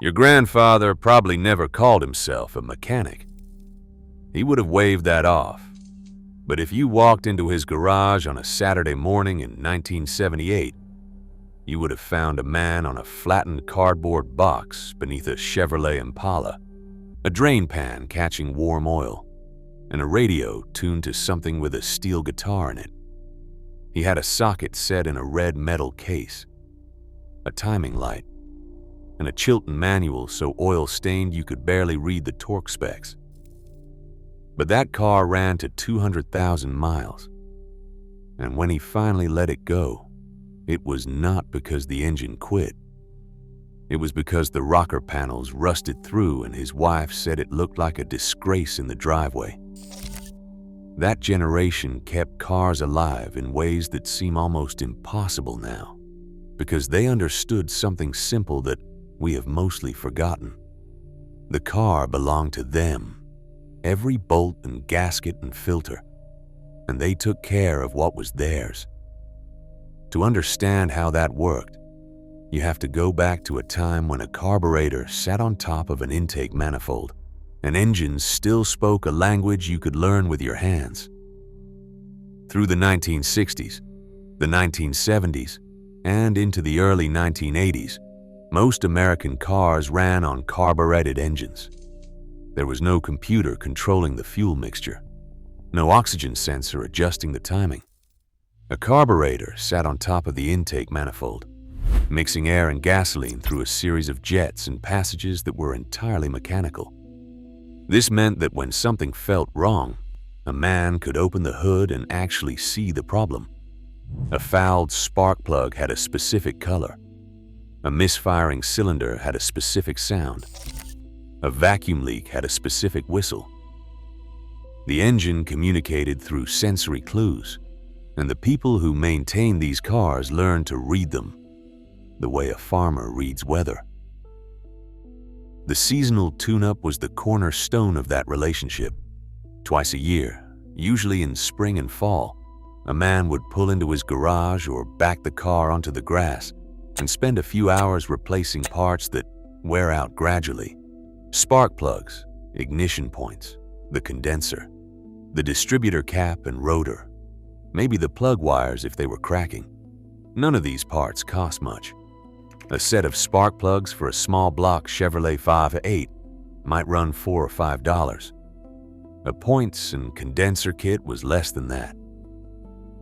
Your grandfather probably never called himself a mechanic. He would have waved that off. But if you walked into his garage on a Saturday morning in 1978, you would have found a man on a flattened cardboard box beneath a Chevrolet Impala, a drain pan catching warm oil, and a radio tuned to something with a steel guitar in it. He had a socket set in a red metal case, a timing light, and a Chilton manual so oil-stained you could barely read the torque specs. But that car ran to 200,000 miles, and when he finally let it go, it was not because the engine quit. It was because the rocker panels rusted through and his wife said it looked like a disgrace in the driveway. That generation kept cars alive in ways that seem almost impossible now, because they understood something simple that we have mostly forgotten. The car belonged to them, every bolt and gasket and filter, and they took care of what was theirs. To understand how that worked, you have to go back to a time when a carburetor sat on top of an intake manifold, and engines still spoke a language you could learn with your hands. Through the 1960s, the 1970s, and into the early 1980s, most American cars ran on carbureted engines. There was no computer controlling the fuel mixture, no oxygen sensor adjusting the timing. A carburetor sat on top of the intake manifold, mixing air and gasoline through a series of jets and passages that were entirely mechanical. This meant that when something felt wrong, a man could open the hood and actually see the problem. A fouled spark plug had a specific color. A misfiring cylinder had a specific sound. A vacuum leak had a specific whistle. The engine communicated through sensory clues, and the people who maintained these cars learned to read them, the way a farmer reads weather. The seasonal tune-up was the cornerstone of that relationship. Twice a year, usually in spring and fall, a man would pull into his garage or back the car onto the grass and spend a few hours replacing parts that wear out gradually. Spark plugs, ignition points, the condenser, the distributor cap and rotor, maybe the plug wires if they were cracking. None of these parts cost much. A set of spark plugs for a small block Chevrolet 5.8 might run $4 or $5. A points and condenser kit was less than that.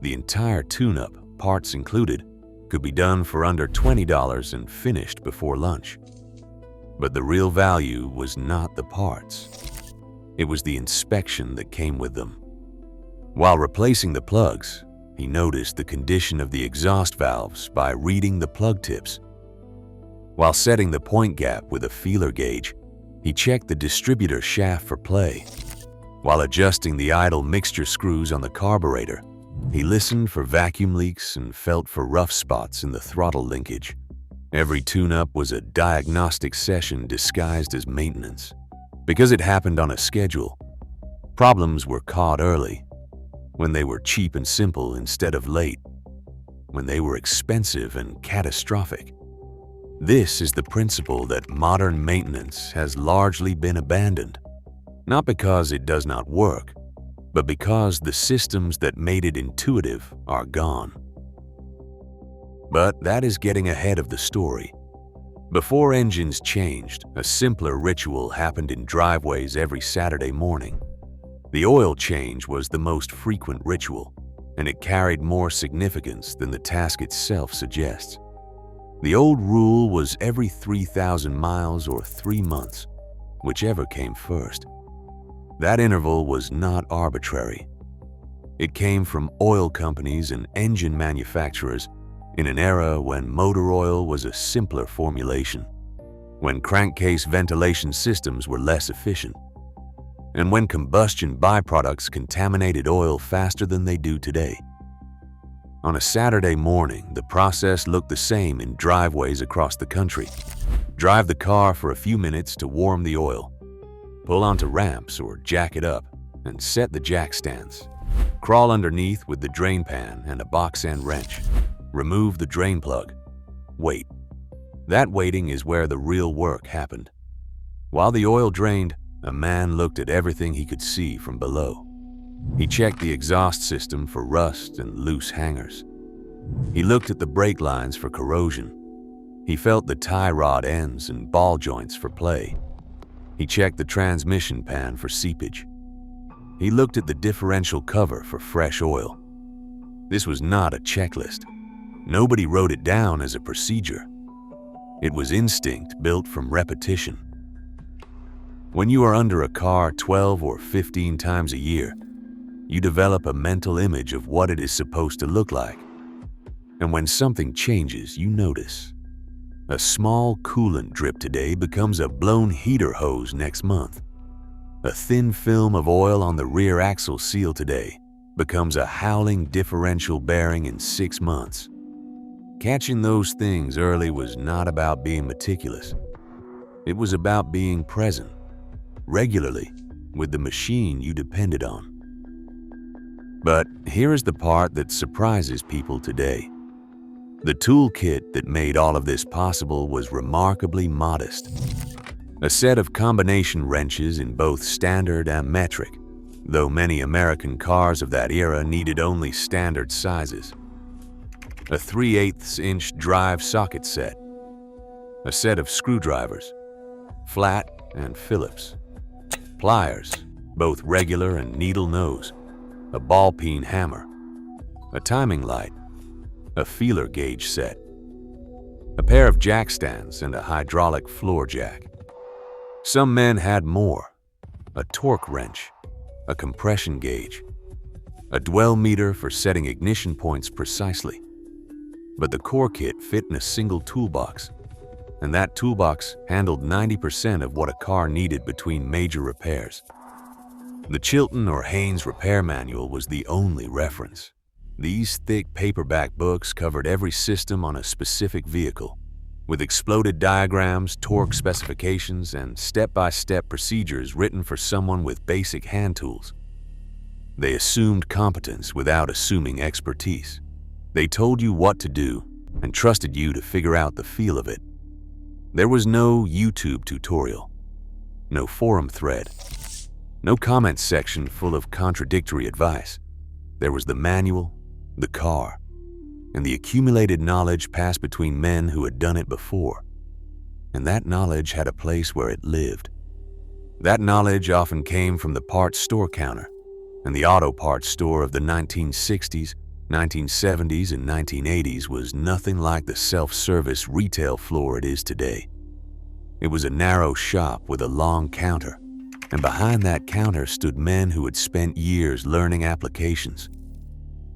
The entire tune-up, parts included, could be done for under $20 and finished before lunch. But the real value was not the parts. It was the inspection that came with them. While replacing the plugs, he noticed the condition of the exhaust valves by reading the plug tips. While setting the point gap with a feeler gauge, he checked the distributor shaft for play. While adjusting the idle mixture screws on the carburetor, he listened for vacuum leaks and felt for rough spots in the throttle linkage. Every tune-up was a diagnostic session disguised as maintenance. Because it happened on a schedule, problems were caught early, when they were cheap and simple instead of late, when they were expensive and catastrophic. This is the principle that modern maintenance has largely been abandoned, not because it does not work, but because the systems that made it intuitive are gone. But that is getting ahead of the story. Before engines changed, a simpler ritual happened in driveways every Saturday morning. The oil change was the most frequent ritual, and it carried more significance than the task itself suggests. The old rule was every 3,000 miles or 3 months, whichever came first. That interval was not arbitrary. It came from oil companies and engine manufacturers in an era when motor oil was a simpler formulation, when crankcase ventilation systems were less efficient, and when combustion byproducts contaminated oil faster than they do today. On a Saturday morning, the process looked the same in driveways across the country. Drive the car for a few minutes to warm the oil, pull onto ramps or jack it up, and set the jack stands. Crawl underneath with the drain pan and a box end wrench. Remove the drain plug. Wait. That waiting is where the real work happened. While the oil drained, a man looked at everything he could see from below. He checked the exhaust system for rust and loose hangers. He looked at the brake lines for corrosion. He felt the tie rod ends and ball joints for play. He checked the transmission pan for seepage. He looked at the differential cover for fresh oil. This was not a checklist. Nobody wrote it down as a procedure. It was instinct built from repetition. When you are under a car 12 or 15 times a year, you develop a mental image of what it is supposed to look like. And when something changes, you notice. A small coolant drip today becomes a blown heater hose next month. A thin film of oil on the rear axle seal today becomes a howling differential bearing in 6 months. Catching those things early was not about being meticulous. It was about being present, regularly, with the machine you depended on. But here is the part that surprises people today. The toolkit that made all of this possible was remarkably modest. A set of combination wrenches in both standard and metric, though many American cars of that era needed only standard sizes. A 3/8-inch drive socket set. A set of screwdrivers, flat and Phillips. Pliers, both regular and needle nose. A ball peen hammer. A timing light. A feeler gauge set. A pair of jack stands and a hydraulic floor jack. Some men had more. A torque wrench. A compression gauge. A dwell meter for setting ignition points precisely. But the core kit fit in a single toolbox, and that toolbox handled 90% of what a car needed between major repairs. The Chilton or Haynes repair manual was the only reference. These thick paperback books covered every system on a specific vehicle, with exploded diagrams, torque specifications, and step-by-step procedures written for someone with basic hand tools. They assumed competence without assuming expertise. They told you what to do and trusted you to figure out the feel of it. There was no YouTube tutorial, no forum thread, no comment section full of contradictory advice. There was the manual, the car, and the accumulated knowledge passed between men who had done it before. And that knowledge had a place where it lived. That knowledge often came from the parts store counter, and the auto parts store of the 1960s, 1970s, and 1980s was nothing like the self-service retail floor it is today. It was a narrow shop with a long counter, and behind that counter stood men who had spent years learning applications.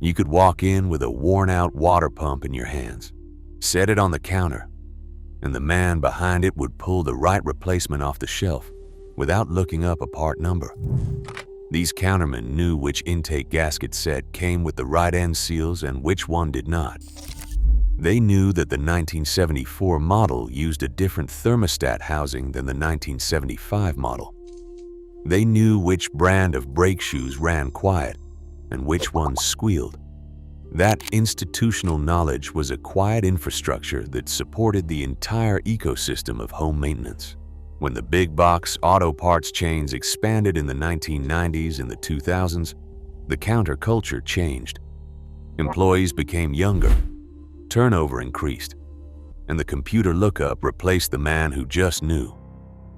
You could walk in with a worn-out water pump in your hands, set it on the counter, and the man behind it would pull the right replacement off the shelf without looking up a part number. These countermen knew which intake gasket set came with the right end seals and which one did not. They knew that the 1974 model used a different thermostat housing than the 1975 model. They knew which brand of brake shoes ran quiet and which ones squealed. That institutional knowledge was a quiet infrastructure that supported the entire ecosystem of home maintenance. When the big box auto parts chains expanded in the 1990s and the 2000s, the counterculture changed. Employees became younger, turnover increased, and the computer lookup replaced the man who just knew.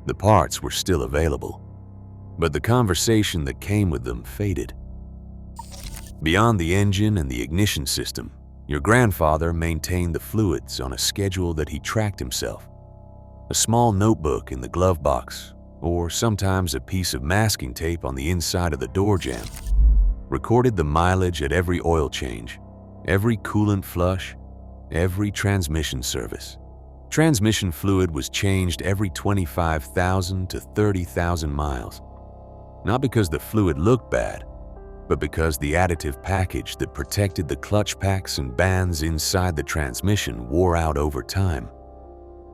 The parts were still available, but the conversation that came with them faded. Beyond the engine and the ignition system, your grandfather maintained the fluids on a schedule that he tracked himself. A small notebook in the glove box, or sometimes a piece of masking tape on the inside of the door jamb, recorded the mileage at every oil change, every coolant flush, every transmission service. Transmission fluid was changed every 25,000 to 30,000 miles, not because the fluid looked bad, but because the additive package that protected the clutch packs and bands inside the transmission wore out over time.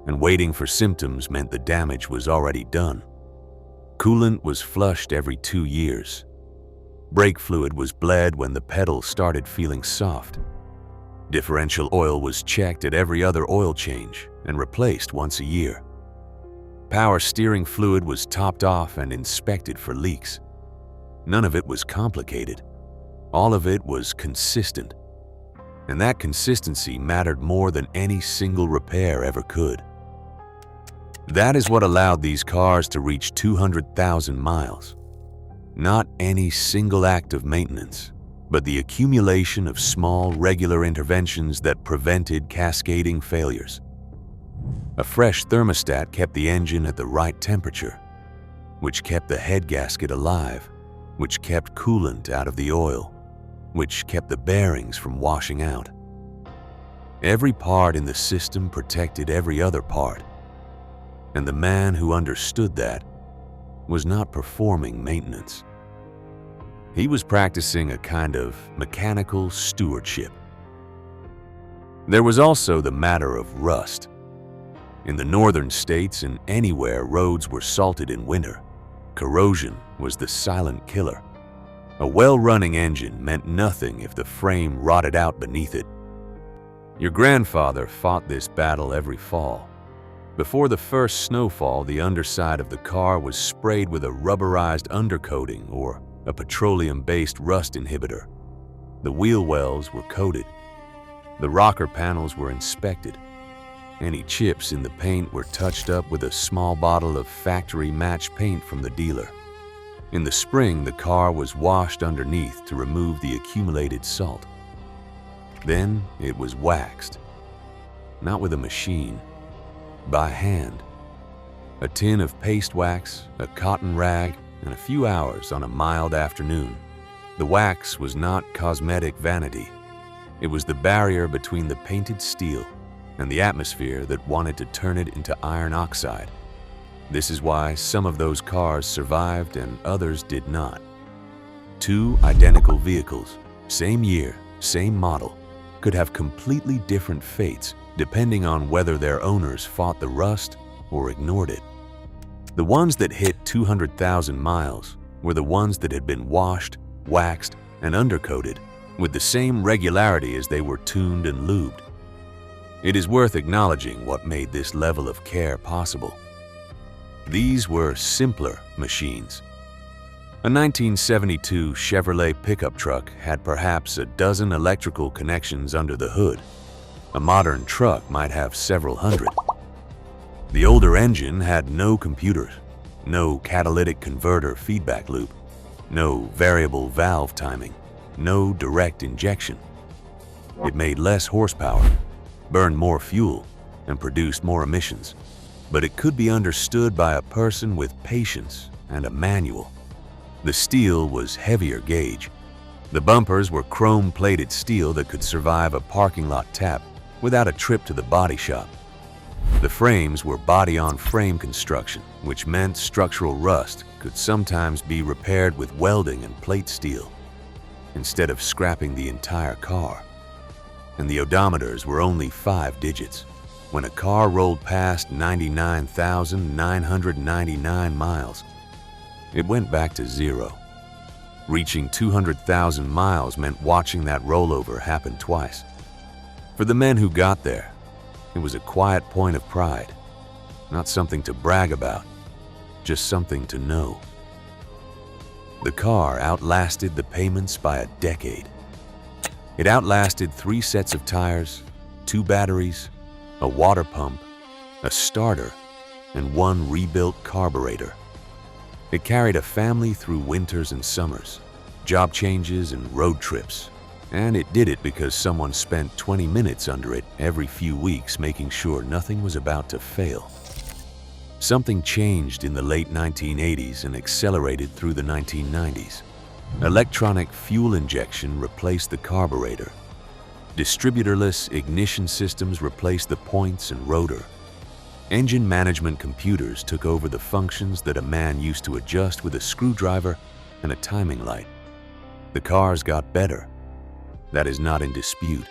And waiting for symptoms meant the damage was already done. Coolant was flushed every 2 years. Brake fluid was bled when the pedals started feeling soft. Differential oil was checked at every other oil change and replaced once a year. Power steering fluid was topped off and inspected for leaks. None of it was complicated. All of it was consistent. And that consistency mattered more than any single repair ever could. That is what allowed these cars to reach 200,000 miles. Not any single act of maintenance, but the accumulation of small, regular interventions that prevented cascading failures. A fresh thermostat kept the engine at the right temperature, which kept the head gasket alive, which kept coolant out of the oil, which kept the bearings from washing out. Every part in the system protected every other part, and the man who understood that was not performing maintenance. He was practicing a kind of mechanical stewardship. There was also the matter of rust. In the northern states and anywhere roads were salted in winter, corrosion was the silent killer. A well-running engine meant nothing if the frame rotted out beneath it. Your grandfather fought this battle every fall. Before the first snowfall, the underside of the car was sprayed with a rubberized undercoating or a petroleum-based rust inhibitor. The wheel wells were coated. The rocker panels were inspected. Any chips in the paint were touched up with a small bottle of factory match paint from the dealer. In the spring, the car was washed underneath to remove the accumulated salt. Then it was waxed. Not with a machine, by hand. A tin of paste wax, a cotton rag, and a few hours on a mild afternoon. The wax was not cosmetic vanity. It was the barrier between the painted steel and the atmosphere that wanted to turn it into iron oxide. This is why some of those cars survived and others did not. Two identical vehicles, same year, same model, could have completely different fates depending on whether their owners fought the rust or ignored it. The ones that hit 200,000 miles were the ones that had been washed, waxed, and undercoated with the same regularity as they were tuned and lubed. It is worth acknowledging what made this level of care possible. These were simpler machines. A 1972 Chevrolet pickup truck had perhaps a dozen electrical connections under the hood. A modern truck might have several hundred. The older engine had no computers, no catalytic converter feedback loop, no variable valve timing, no direct injection. It made less horsepower, burned more fuel, and produced more emissions. But it could be understood by a person with patience and a manual. The steel was heavier gauge. The bumpers were chrome-plated steel that could survive a parking lot tap without a trip to the body shop. The frames were body-on-frame construction, which meant structural rust could sometimes be repaired with welding and plate steel, instead of scrapping the entire car. And the odometers were only 5 digits. When a car rolled past 99,999 miles, it went back to zero. Reaching 200,000 miles meant watching that rollover happen twice. For the men who got there, it was a quiet point of pride, not something to brag about, just something to know. The car outlasted the payments by a decade. It outlasted 3 sets of tires, 2 batteries, a water pump, a starter, and 1 rebuilt carburetor. It carried a family through winters and summers, job changes and road trips, and it did it because someone spent 20 minutes under it every few weeks making sure nothing was about to fail. Something changed in the late 1980s and accelerated through the 1990s. Electronic fuel injection replaced the carburetor. Distributorless ignition systems replaced the points and rotor. Engine management computers took over the functions that a man used to adjust with a screwdriver and a timing light. The cars got better. That is not in dispute.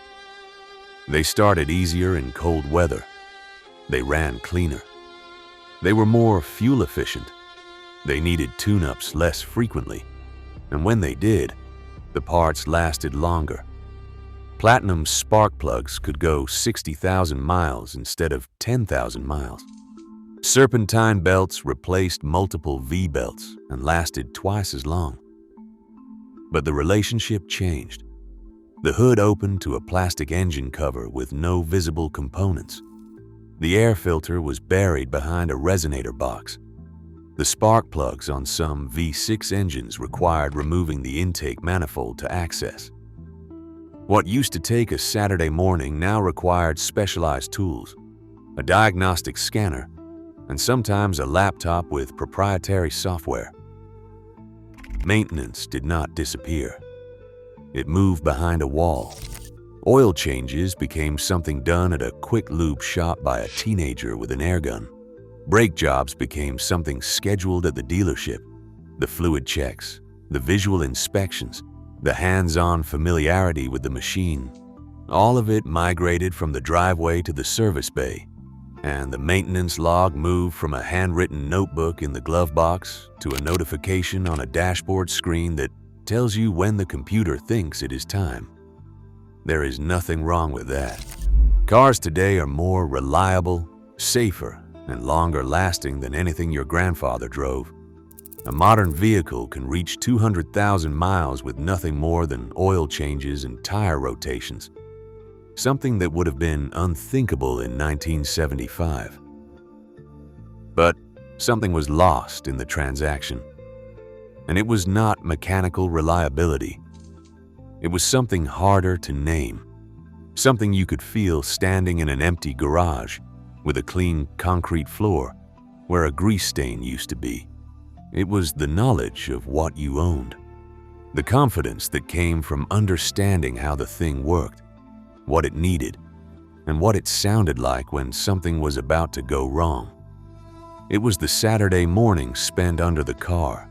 They started easier in cold weather. They ran cleaner. They were more fuel efficient. They needed tune-ups less frequently. And when they did, the parts lasted longer. Platinum spark plugs could go 60,000 miles instead of 10,000 miles. Serpentine belts replaced multiple V-belts and lasted twice as long. But the relationship changed. The hood opened to a plastic engine cover with no visible components. The air filter was buried behind a resonator box. The spark plugs on some V6 engines required removing the intake manifold to access. What used to take a Saturday morning now required specialized tools, a diagnostic scanner, and sometimes a laptop with proprietary software. Maintenance did not disappear. It moved behind a wall. Oil changes became something done at a quick lube shop by a teenager with an air gun. Brake jobs became something scheduled at the dealership. The fluid checks, the visual inspections, the hands-on familiarity with the machine, all of it migrated from the driveway to the service bay, and the maintenance log moved from a handwritten notebook in the glove box to a notification on a dashboard screen that tells you when the computer thinks it is time. There is nothing wrong with that. Cars today are more reliable, safer, and longer lasting than anything your grandfather drove. A modern vehicle can reach 200,000 miles with nothing more than oil changes and tire rotations, something that would have been unthinkable in 1975. But something was lost in the transaction, and it was not mechanical reliability. It was something harder to name, something you could feel standing in an empty garage with a clean concrete floor where a grease stain used to be. It was the knowledge of what you owned, the confidence that came from understanding how the thing worked, what it needed, and what it sounded like when something was about to go wrong. It was the Saturday morning spent under the car,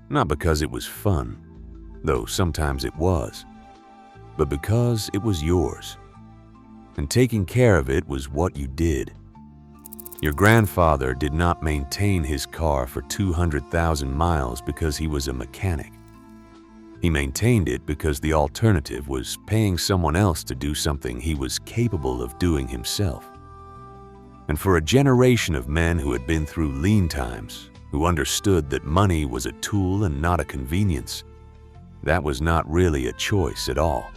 not because it was fun, though sometimes it was, but because it was yours, and taking care of it was what you did. Your grandfather did not maintain his car for 200,000 miles because he was a mechanic. He maintained it because the alternative was paying someone else to do something he was capable of doing himself. And for a generation of men who had been through lean times, who understood that money was a tool and not a convenience, that was not really a choice at all.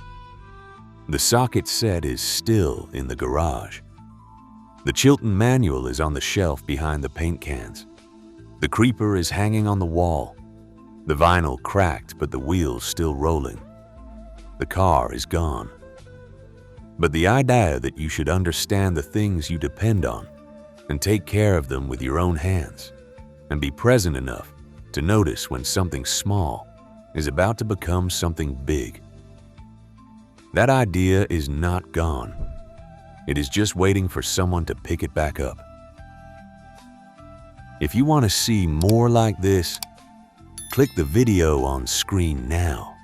The socket set is still in the garage. The Chilton manual is on the shelf behind the paint cans. The creeper is hanging on the wall. The vinyl cracked, but the wheels still rolling. The car is gone. But the idea that you should understand the things you depend on and take care of them with your own hands and be present enough to notice when something small is about to become something big. That idea is not gone. It is just waiting for someone to pick it back up. If you want to see more like this, click the video on screen now.